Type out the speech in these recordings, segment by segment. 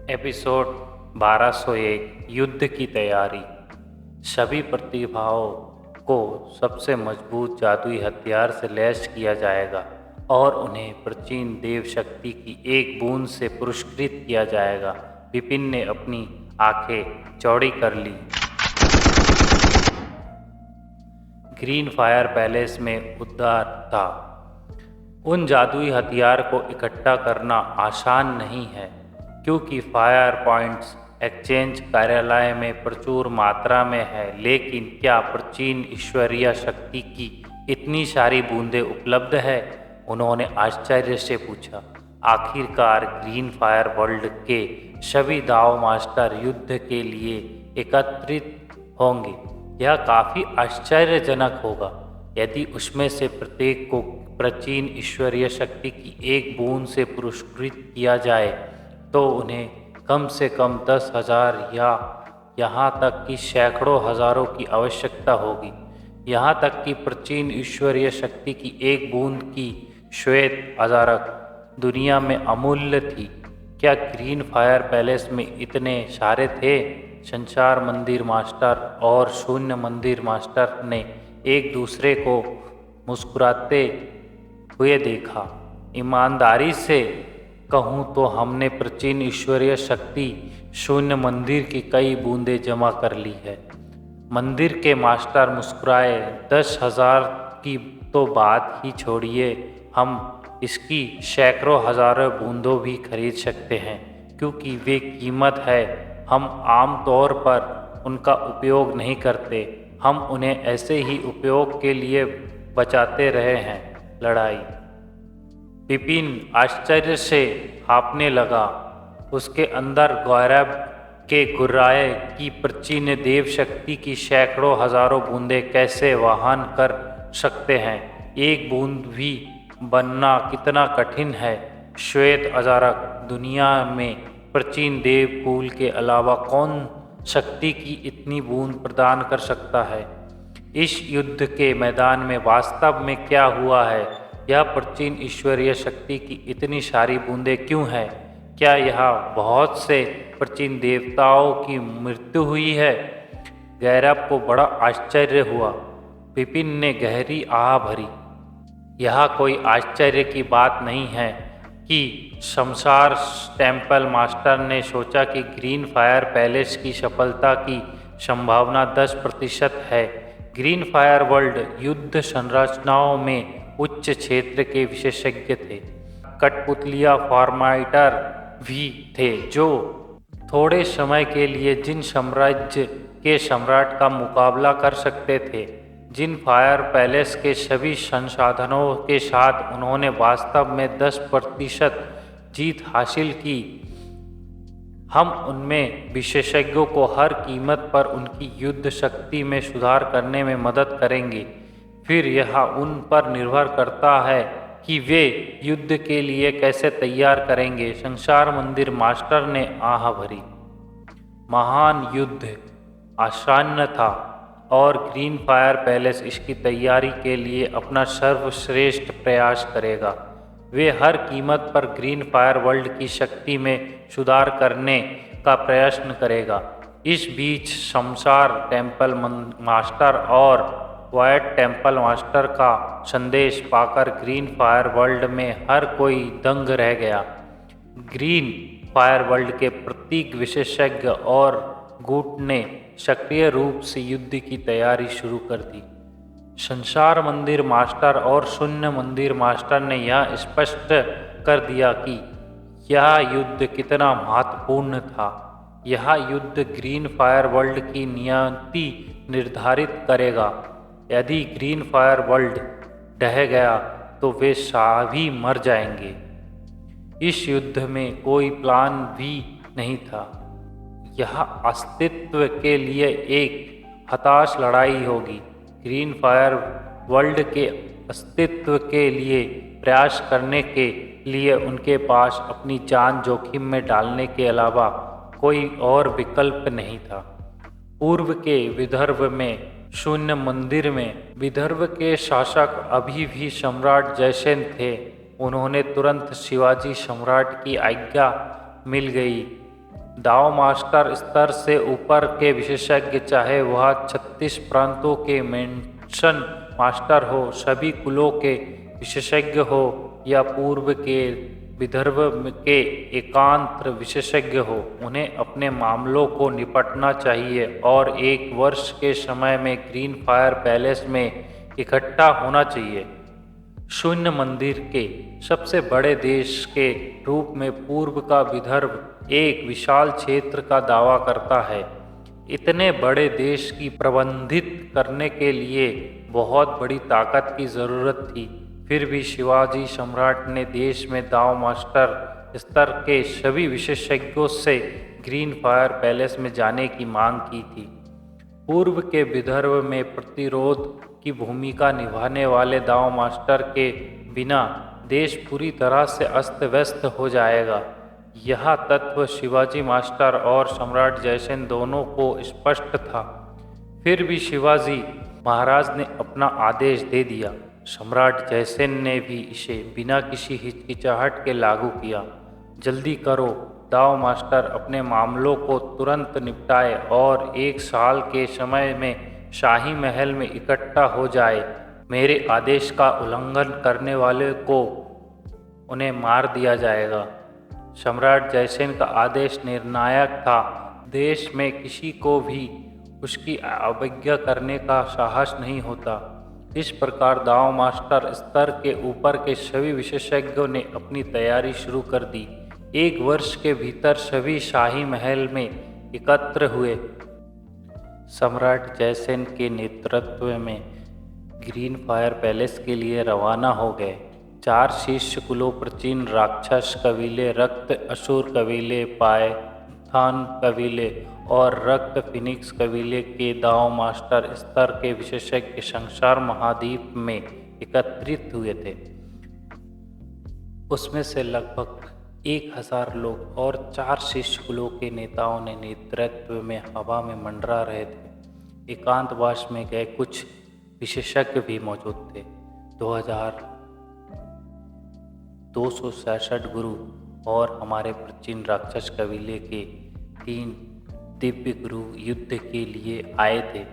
Episode 1201 युद्ध की तैयारी। सभी प्रतिभाओं को सबसे मजबूत जादुई हथियार से लैस किया जाएगा और उन्हें प्राचीन देव शक्ति की एक बूंद से पुरस्कृत किया जाएगा। विपिन ने अपनी आंखें चौड़ी कर ली। ग्रीन फायर पैलेस में उद्धार था। उन जादुई हथियार को इकट्ठा करना आसान नहीं है, क्योंकि फायर पॉइंट्स एक्सचेंज कार्यालय में प्रचुर मात्रा में है। लेकिन क्या प्राचीन ईश्वरीय शक्ति की इतनी सारी बूंदें उपलब्ध है? उन्होंने आश्चर्य से पूछा। आखिरकार ग्रीन फायर वर्ल्ड के सभी दाव मास्टर युद्ध के लिए एकत्रित होंगे। यह काफ़ी आश्चर्यजनक होगा। यदि उसमें से प्रत्येक को प्राचीन ईश्वरीय शक्ति की एक बूंद से पुरस्कृत किया जाए तो उन्हें कम से कम 10,000 या यहाँ तक कि सैकड़ों हज़ारों की आवश्यकता होगी। यहाँ तक कि प्राचीन ईश्वरीय शक्ति की एक बूंद की श्वेत अजारक दुनिया में अमूल्य थी। क्या ग्रीन फायर पैलेस में इतने सारे थे? संसार मंदिर मास्टर और शून्य मंदिर मास्टर ने एक दूसरे को मुस्कुराते हुए देखा। ईमानदारी से कहूँ तो हमने प्राचीन ईश्वरीय शक्ति शून्य मंदिर की कई बूंदें जमा कर ली है। मंदिर के मास्टर मुस्कुराए। 10,000 की तो बात ही छोड़िए, हम इसकी सैकड़ों हजारों बूंदों भी खरीद सकते हैं, क्योंकि वे कीमत है। हम आम तौर पर उनका उपयोग नहीं करते, हम उन्हें ऐसे ही उपयोग के लिए बचाते रहे हैं। लड़ाई। विपिन आश्चर्य से हाँफने लगा। उसके अंदर गौरव के गुर्राए कि प्राचीन देव शक्ति की सैकड़ों हजारों बूंदें कैसे वहन कर सकते हैं। एक बूंद भी बनना कितना कठिन है। श्वेत अजारक दुनिया में प्राचीन देव कुल के अलावा कौन शक्ति की इतनी बूंद प्रदान कर सकता है? इस युद्ध के मैदान में वास्तव में क्या हुआ है? यह प्राचीन ईश्वरीय शक्ति की इतनी सारी बूंदें क्यों हैं? क्या यहाँ बहुत से प्राचीन देवताओं की मृत्यु हुई है? गौरव को बड़ा आश्चर्य हुआ। विपिन ने गहरी आह भरी। यह कोई आश्चर्य की बात नहीं है कि शमशार टेम्पल मास्टर ने सोचा कि ग्रीन फायर पैलेस की सफलता की संभावना 10% है। ग्रीन फायर वर्ल्ड युद्ध संरचनाओं में उच्च क्षेत्र के विशेषज्ञ थे। कठपुतलिया फॉर्माइटर भी थे, जो थोड़े समय के लिए जिन साम्राज्य के सम्राट का मुकाबला कर सकते थे। जिन फायर पैलेस के सभी संसाधनों के साथ उन्होंने वास्तव में 10% जीत हासिल की। हम उनमें विशेषज्ञों को हर कीमत पर उनकी युद्ध शक्ति में सुधार करने में मदद करेंगे। फिर यह उन पर निर्भर करता है कि वे युद्ध के लिए कैसे तैयार करेंगे। संसार मंदिर मास्टर ने आह भरी। महान युद्ध आसन्न था और ग्रीन फायर पैलेस इसकी तैयारी के लिए अपना सर्वश्रेष्ठ प्रयास करेगा। वे हर कीमत पर ग्रीन फायर वर्ल्ड की शक्ति में सुधार करने का प्रयत्न करेगा। इस बीच शमशार टेम्पल मास्टर और वाइट टेम्पल मास्टर का संदेश पाकर ग्रीन फायर वर्ल्ड में हर कोई दंग रह गया। ग्रीन फायर वर्ल्ड के प्रत्येक विशेषज्ञ और गुट ने सक्रिय रूप से युद्ध की तैयारी शुरू कर दी। संसार मंदिर मास्टर और शून्य मंदिर मास्टर ने यह स्पष्ट कर दिया कि यह युद्ध कितना महत्वपूर्ण था। यह युद्ध ग्रीन फायर वर्ल्ड की नियति निर्धारित करेगा। यदि ग्रीन फायर वर्ल्ड ढह गया तो वे सभी मर जाएंगे। इस युद्ध में कोई प्लान भी नहीं था। यह अस्तित्व के लिए एक हताश लड़ाई होगी। ग्रीन फायर वर्ल्ड के अस्तित्व के लिए प्रयास करने के लिए उनके पास अपनी जान जोखिम में डालने के अलावा कोई और विकल्प नहीं था। पूर्व के विदर्भ में शून्य मंदिर में विदर्भ के शासक अभी भी सम्राट जयसेन थे। उन्होंने तुरंत शिवाजी सम्राट की आज्ञा मिल गई दाव मास्टर स्तर से ऊपर के विशेषज्ञ, चाहे वह 36 प्रांतों के मेंशन मास्टर हो, सभी कुलों के विशेषज्ञ हो, या पूर्व के विदर्भ के एकांत विशेषज्ञ हो, उन्हें अपने मामलों को निपटना चाहिए और 1 वर्ष के समय में ग्रीन फायर पैलेस में इकट्ठा होना चाहिए। शून्य मंदिर के सबसे बड़े देश के रूप में पूर्व का विदर्भ एक विशाल क्षेत्र का दावा करता है। इतने बड़े देश की प्रबंधित करने के लिए बहुत बड़ी ताकत की ज़रूरत थी। फिर भी शिवाजी सम्राट ने देश में दाव मास्टर स्तर के सभी विशेषज्ञों से ग्रीन फायर पैलेस में जाने की मांग की थी। पूर्व के विदर्भ में प्रतिरोध की भूमिका निभाने वाले दाव मास्टर के बिना देश पूरी तरह से अस्त व्यस्त हो जाएगा। यह तत्व शिवाजी मास्टर और सम्राट जयसेन दोनों को स्पष्ट था। फिर भी शिवाजी महाराज ने अपना आदेश दे दिया। सम्राट जयसेन ने भी इसे बिना किसी हिचकिचाहट के लागू किया। जल्दी करो, दाव मास्टर अपने मामलों को तुरंत निपटाए और 1 साल के समय में शाही महल में इकट्ठा हो जाए। मेरे आदेश का उल्लंघन करने वाले को उन्हें मार दिया जाएगा। सम्राट जयसेन का आदेश निर्णायक था। देश में किसी को भी उसकी अवज्ञा करने का साहस नहीं होता। इस प्रकार दाव मास्टर स्तर के ऊपर के सभी विशेषज्ञों ने अपनी तैयारी शुरू कर दी। 1 वर्ष के भीतर सभी शाही महल में एकत्र हुए। सम्राट जयसेन के नेतृत्व में ग्रीन फायर पैलेस के लिए रवाना हो गए। 4 शीर्ष कुलों, प्राचीन राक्षस कबीले, रक्त असुर कबीले, पायथन कबीले और रक्त फिनिक्स कबीले के दाव मास्टर स्तर के विशेषज्ञ संसार महाद्वीप में एकत्रित हुए थे। उसमें से लगभग 1000 लोग और 4 शीर्ष कुलों के नेताओं ने नेतृत्व में हवा में मंडरा रहे थे। एकांतवास में गए कुछ विशेषज्ञ भी मौजूद थे। 2266 गुरु और हमारे प्राचीन राक्षस कबीले के 3 दिव्य गुरु युद्ध के लिए आए थे।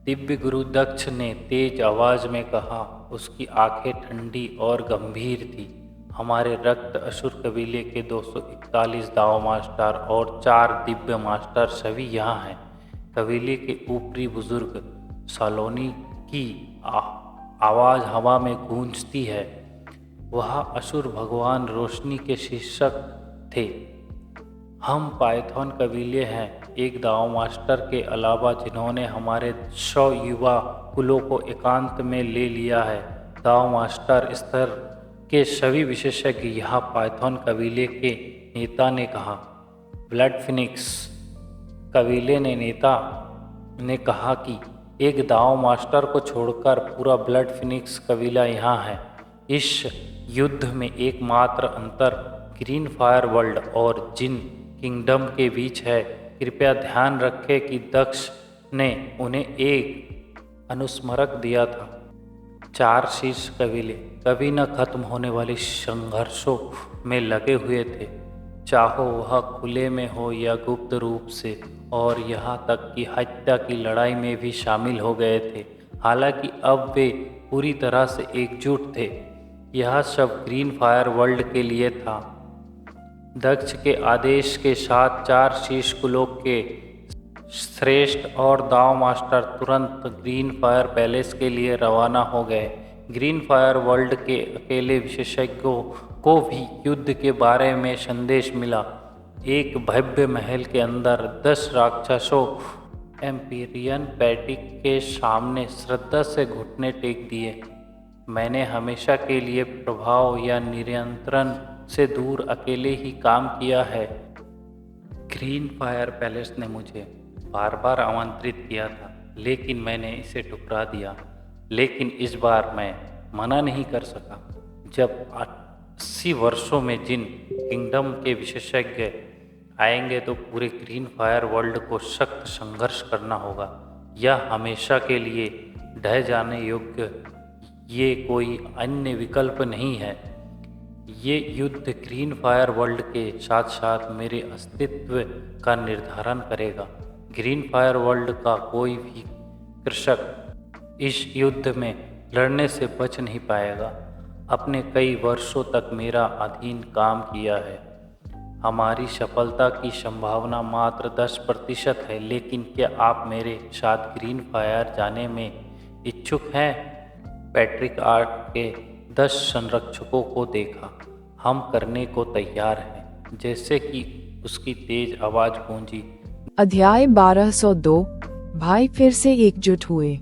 दिव्य गुरु दक्ष ने तेज आवाज में कहा। उसकी आंखें ठंडी और गंभीर थी। हमारे रक्त असुर कबीले के 241 दाव मास्टर और 4 दिव्य मास्टर सभी यहाँ हैं। कबीले के ऊपरी बुजुर्ग सालोनी की आवाज़ हवा में गूंजती है। वह असुर भगवान रोशनी के शिक्षक थे। हम पायथन कबीले हैं, एक दाव मास्टर के अलावा, जिन्होंने हमारे 100 युवा कुलों को एकांत में ले लिया है। दाव मास्टर स्तर के सभी विशेषज्ञ यहाँ पायथन कबीले के नेता ने कहा। ब्लड फिनिक्स कबीले ने नेता ने कहा कि एक दाव मास्टर को छोड़कर पूरा ब्लड फिनिक्स कबीला यहाँ है। इस युद्ध में एकमात्र अंतर ग्रीन फायर वर्ल्ड और जिन किंगडम के बीच है। कृपया ध्यान रखें कि दक्ष ने उन्हें एक अनुस्मारक दिया था। 4 शीर्ष कबीले कभी न खत्म होने वाले संघर्षों में लगे हुए थे, चाहो वह खुले में हो या गुप्त रूप से, और यहाँ तक कि हत्या की लड़ाई में भी शामिल हो गए थे। हालांकि अब वे पूरी तरह से एकजुट थे। यह सब ग्रीन फायर वर्ल्ड के लिए था। दक्ष के आदेश के साथ 4 शीर्ष कुलों के श्रेष्ठ और दाव मास्टर तुरंत ग्रीन फायर पैलेस के लिए रवाना हो गए। ग्रीन फायर वर्ल्ड के अकेले विशेषज्ञों को भी युद्ध के बारे में संदेश मिला। एक भव्य महल के अंदर 10 राक्षसों एम्पीरियन पैटिक के सामने श्रद्धा से घुटने टेक दिए। मैंने हमेशा के लिए प्रभाव या नियंत्रण से दूर अकेले ही काम किया है। ग्रीन फायर पैलेस ने मुझे बार बार आमंत्रित किया था, लेकिन मैंने इसे ठुकरा दिया। लेकिन इस बार मैं मना नहीं कर सका। जब 80 वर्षों में जिन किंगडम के विशेषज्ञ आएंगे तो पूरे ग्रीन फायर वर्ल्ड को सख्त संघर्ष करना होगा। यह हमेशा के लिए ढह जाने योग्य, ये कोई अन्य विकल्प नहीं है। ये युद्ध ग्रीन फायर वर्ल्ड के साथ साथ मेरे अस्तित्व का निर्धारण करेगा। ग्रीन फायर वर्ल्ड का कोई भी कृषक इस युद्ध में लड़ने से बच नहीं पाएगा। अपने कई वर्षों तक मेरा अधीन काम किया है। हमारी सफलता की संभावना मात्र 10% है, लेकिन क्या आप मेरे साथ ग्रीन फायर जाने में इच्छुक हैं? पैट्रिक आर्ट के 10 संरक्षकों को देखा। हम करने को तैयार हैं, जैसे कि उसकी तेज आवाज गूंजी। अध्याय 1202। भाई फिर से एकजुट हुए।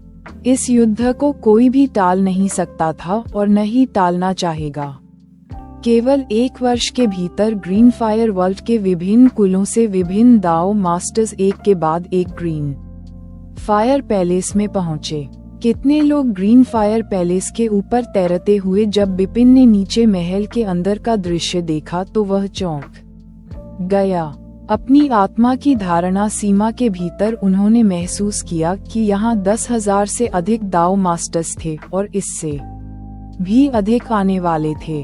इस युद्ध को कोई भी टाल नहीं सकता था और न ही टालना चाहेगा। केवल 1 वर्ष के भीतर ग्रीन फायर वर्ल्ड के विभिन्न कुलों से विभिन्न दाओ मास्टर्स एक के बाद एक ग्रीन फायर पैलेस में पहुंचे। कितने लोग ग्रीन फायर पैलेस के ऊपर तैरते हुए जब बिपिन ने नीचे महल के अंदर का दृश्य देखा तो वह चौंक गया। अपनी आत्मा की धारणा सीमा के भीतर उन्होंने महसूस किया कि यहाँ 10,000 से अधिक दाओ मास्टर्स थे और इससे भी अधिक आने वाले थे।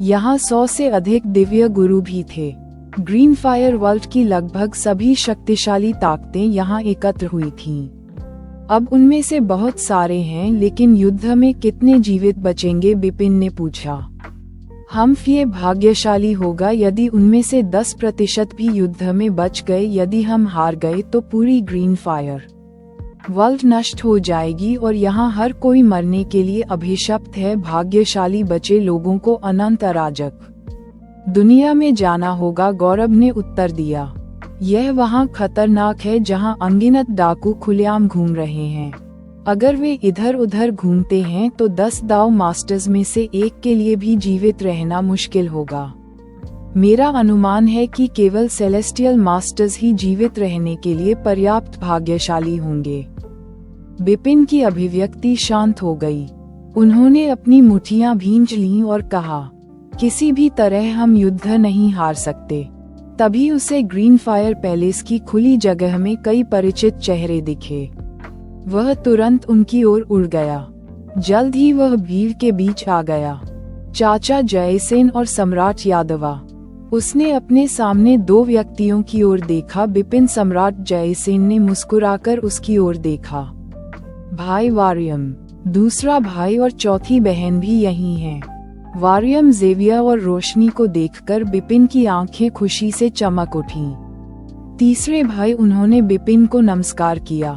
यहाँ 100 से अधिक दिव्य गुरु भी थे। ग्रीन फायर वर्ल्ड की लगभग सभी शक्तिशाली ताकतें यहाँ एकत्र हुई थीं। अब उनमें से बहुत सारे हैं, लेकिन युद्ध में कितने जीवित बचेंगे? बिपिन ने पूछा। हम ये भाग्यशाली होगा यदि उनमें से 10% भी युद्ध में बच गए। यदि हम हार गए तो पूरी ग्रीन फायर वर्ल्ड नष्ट हो जाएगी और यहाँ हर कोई मरने के लिए अभिशप्त है। भाग्यशाली बचे लोगों को अनंत अराजक दुनिया में जाना होगा, गौरव ने उत्तर दिया। यह वहाँ खतरनाक है जहाँ अनगिनत डाकू खुलेआम घूम रहे हैं। अगर वे इधर उधर घूमते हैं तो 10 दाव मास्टर्स में से एक के लिए भी जीवित रहना मुश्किल होगा। मेरा अनुमान है कि केवल सेलेस्टियल मास्टर्स ही जीवित रहने के लिए पर्याप्त भाग्यशाली होंगे। बिपिन की अभिव्यक्ति शांत हो गई। उन्होंने अपनी मुट्ठियां भींच लीं और कहा, किसी भी तरह हम युद्ध नहीं हार सकते। तभी उसे ग्रीन फायर पैलेस की खुली जगह में कई परिचित चेहरे दिखे। वह तुरंत उनकी ओर उड़ गया। जल्द ही वह भीड़ के बीच आ गया। चाचा जयसेन और सम्राट यादवा। उसने अपने सामने 2 व्यक्तियों की ओर देखा। बिपिन सम्राट जयसेन ने मुस्कुराकर उसकी ओर देखा। भाई वारियम, दूसरा भाई और चौथी बहन भी यही हैं। वारियम जेविया और रोशनी को देखकर बिपिन की आंखें खुशी से चमक उठीं। तीसरे भाई, उन्होंने बिपिन को नमस्कार किया।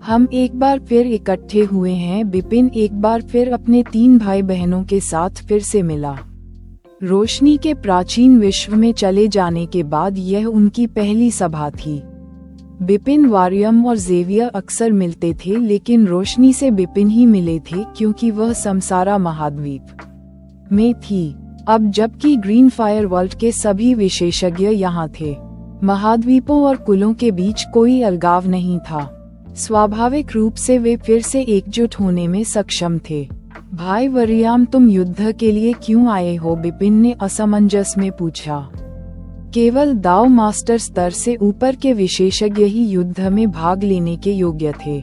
हम एक बार फिर इकट्ठे हुए हैं। बिपिन एक बार फिर अपने 3 भाई बहनों के साथ फिर से मिला। रोशनी के प्राचीन विश्व में चले जाने के बाद यह उनकी पहली सभा थी। बिपिन, वारियम और जेविया अक्सर मिलते थे, लेकिन रोशनी से बिपिन ही मिले थे क्योंकि वह समसारा महाद्वीप में थी। अब जबकि ग्रीन फायर वर्ल्ड के सभी विशेषज्ञ यहाँ थे, महाद्वीपों और कुलों के बीच कोई अलगाव नहीं था। स्वाभाविक रूप से वे फिर से एकजुट होने में सक्षम थे। भाई वरियाम, तुम युद्ध के लिए क्यों आए हो? बिपिन ने असमंजस में पूछा। केवल दाव मास्टर स्तर से ऊपर के विशेषज्ञ ही युद्ध में भाग लेने के योग्य थे।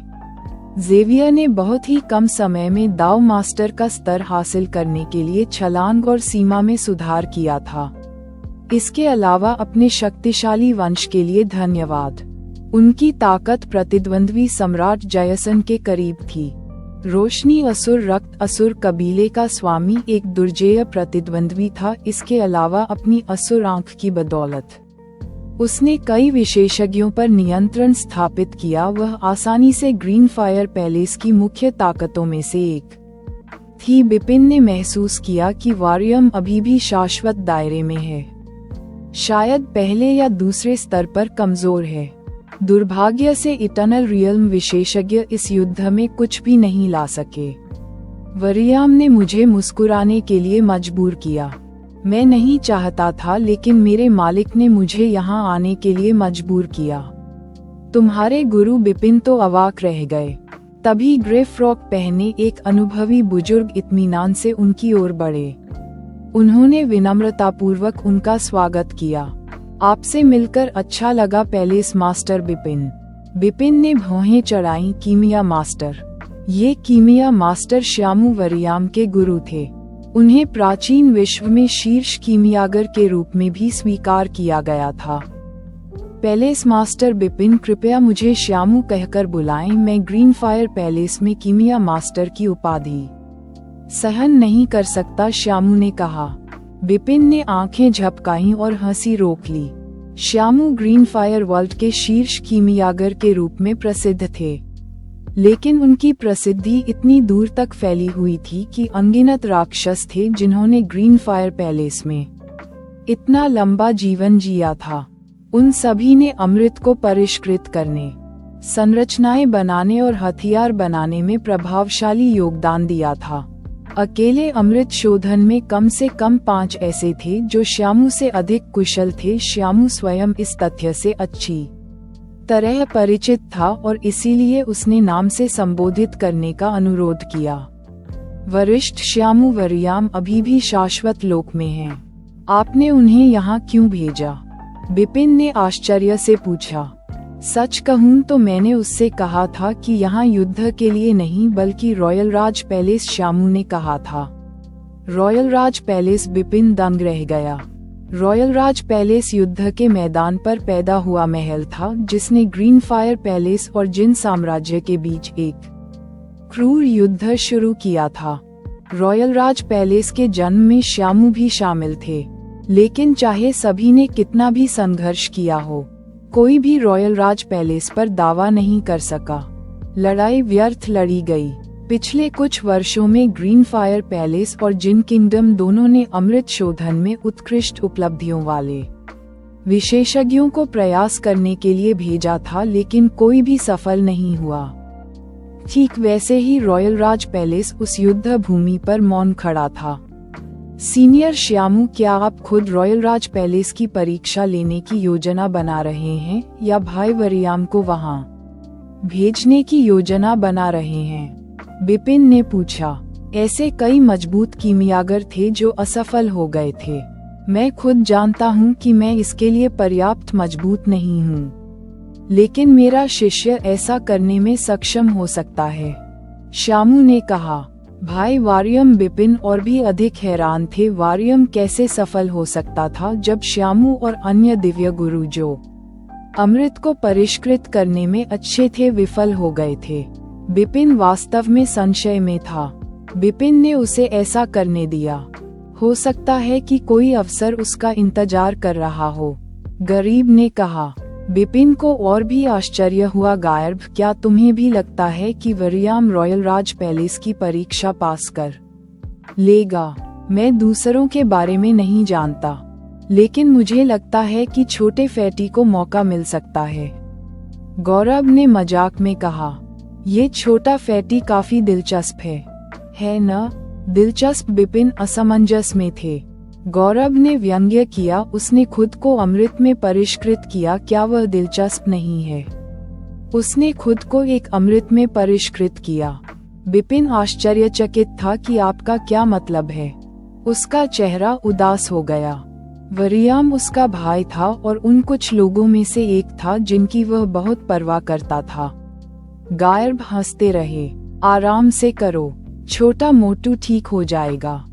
जेवियर ने बहुत ही कम समय में दाव मास्टर का स्तर हासिल करने के लिए छलांग और सीमा में सुधार किया था। इसके अलावा अपने शक्तिशाली वंश के लिए धन्यवाद। उनकी ताकत प्रतिद्वंद्वी सम्राट जयसन के करीब थी। रोशनी असुर रक्त असुर कबीले का स्वामी एक दुर्जेय प्रतिद्वंद्वी था। इसके अलावा अपनी असुर आंख की बदौलत उसने कई विशेषज्ञों पर नियंत्रण स्थापित किया। वह आसानी से ग्रीन फायर पैलेस की मुख्य ताकतों में से एक थी। बिपिन ने महसूस किया कि वारियम अभी भी शाश्वत दायरे में है, शायद पहले या दूसरे स्तर पर कमजोर है। दुर्भाग्य से इटर्नल रियल्म विशेषज्ञ इस युद्ध में कुछ भी नहीं ला सके। वरियाम ने मुझे मुस्कुराने के लिए मजबूर किया। मैं नहीं चाहता था, लेकिन मेरे मालिक ने मुझे यहाँ आने के लिए मजबूर किया। तुम्हारे गुरु? बिपिन तो अवाक रह गए। तभी ग्रे फ्रॉक पहने एक अनुभवी बुजुर्ग इत्मीनान से उनकी ओर बढ़े। उन्होंने विनम्रतापूर्वक उनका स्वागत किया। आपसे मिलकर अच्छा लगा पैलेस मास्टर बिपिन। बिपिन ने भौहें चढ़ाई। कीमिया मास्टर? ये कीमिया मास्टर श्यामू वरियाम के गुरु थे। उन्हें प्राचीन विश्व में शीर्ष कीमियागर के रूप में भी स्वीकार किया गया था। पैलेस मास्टर बिपिन, कृपया मुझे श्यामू कहकर बुलाएं। मैं ग्रीन फायर पैलेस में कीमिया मास्टर की उपाधि सहन नहीं कर सकता, श्यामू ने कहा। बिपिन ने आंखें झपकाईं और हंसी रोक ली। श्यामू ग्रीन फायर वर्ल्ड के शीर्ष कीमियागर के रूप में प्रसिद्ध थे, लेकिन उनकी प्रसिद्धि इतनी दूर तक फैली हुई थी कि अनगिनत राक्षस थे जिन्होंने ग्रीन फायर पैलेस में इतना लंबा जीवन जिया था। उन सभी ने अमृत को परिष्कृत करने, संरचनाएं बनाने और हथियार बनाने में प्रभावशाली योगदान दिया था। अकेले अमृत शोधन में कम से कम 5 ऐसे थे जो श्यामू से अधिक कुशल थे। श्यामू स्वयं इस तथ्य से अच्छी तरह परिचित था और इसीलिए उसने नाम से संबोधित करने का अनुरोध किया। वरिष्ठ श्यामू, वरियाम अभी भी शाश्वत लोक में हैं। आपने उन्हें यहाँ क्यों भेजा? बिपिन ने आश्चर्य से पूछा। सच कहूँ तो मैंने उससे कहा था कि यहाँ युद्ध के लिए नहीं बल्कि रॉयल राज पैलेस, श्यामू ने कहा था। रॉयल राज पैलेस? बिपिन दंग रह गया। रॉयल राज पैलेस युद्ध के मैदान पर पैदा हुआ महल था जिसने ग्रीन फायर पैलेस और जिन साम्राज्य के बीच एक क्रूर युद्ध शुरू किया था। रॉयल राज पैलेस के जन्म में श्यामू भी शामिल थे, लेकिन चाहे सभी ने कितना भी संघर्ष किया हो, कोई भी रॉयल राज पैलेस पर दावा नहीं कर सका। लड़ाई व्यर्थ लड़ी गई। पिछले कुछ वर्षों में ग्रीन फायर पैलेस और जिन किंगडम दोनों ने अमृत शोधन में उत्कृष्ट उपलब्धियों वाले विशेषज्ञों को प्रयास करने के लिए भेजा था, लेकिन कोई भी सफल नहीं हुआ। ठीक वैसे ही रॉयल राज पैलेस उस युद्ध भूमि पर मौन खड़ा था। सीनियर श्यामू, क्या आप खुद रॉयल राज पैलेस की परीक्षा लेने की योजना बना रहे हैं या भाई वरियाम को वहां भेजने की योजना बना रहे हैं? बिपिन ने पूछा। ऐसे कई मजबूत कीमियागर थे जो असफल हो गए थे। मैं खुद जानता हूं कि मैं इसके लिए पर्याप्त मजबूत नहीं हूं, लेकिन मेरा शिष्य ऐसा करने में सक्षम हो सकता है, श्यामू ने कहा। भाई वारियम, बिपिन और भी अधिक हैरान थे। वारियम कैसे सफल हो सकता था जब श्यामू और अन्य दिव्य गुरु जो अमृत को परिष्कृत करने में अच्छे थे विफल हो गए थे? बिपिन वास्तव में संशय में था। बिपिन ने उसे ऐसा करने दिया। हो सकता है कि कोई अवसर उसका इंतजार कर रहा हो, गरीब ने कहा। बिपिन को और भी आश्चर्य हुआ। गायब, क्या तुम्हें भी लगता है कि वरियाम रॉयल राज पैलेस की परीक्षा पास कर लेगा? मैं दूसरों के बारे में नहीं जानता, लेकिन मुझे लगता है कि छोटे फैटी को मौका मिल सकता है, गौरव ने मजाक में कहा। ये छोटा फैटी काफी दिलचस्प है न? दिलचस्प? बिपिन असमंजस में थे। गौरव ने व्यंग्य किया। उसने खुद को अमृत में परिष्कृत किया, क्या वह दिलचस्प नहीं है? उसने खुद को एक अमृत में परिष्कृत किया। बिपिन आश्चर्यचकित था कि आपका क्या मतलब है? उसका चेहरा उदास हो गया। वरियाम उसका भाई था और उन कुछ लोगों में से एक था जिनकी वह बहुत परवाह करता था। गायब हंसते रहे। आराम से करो, छोटा मोटू ठीक हो जाएगा।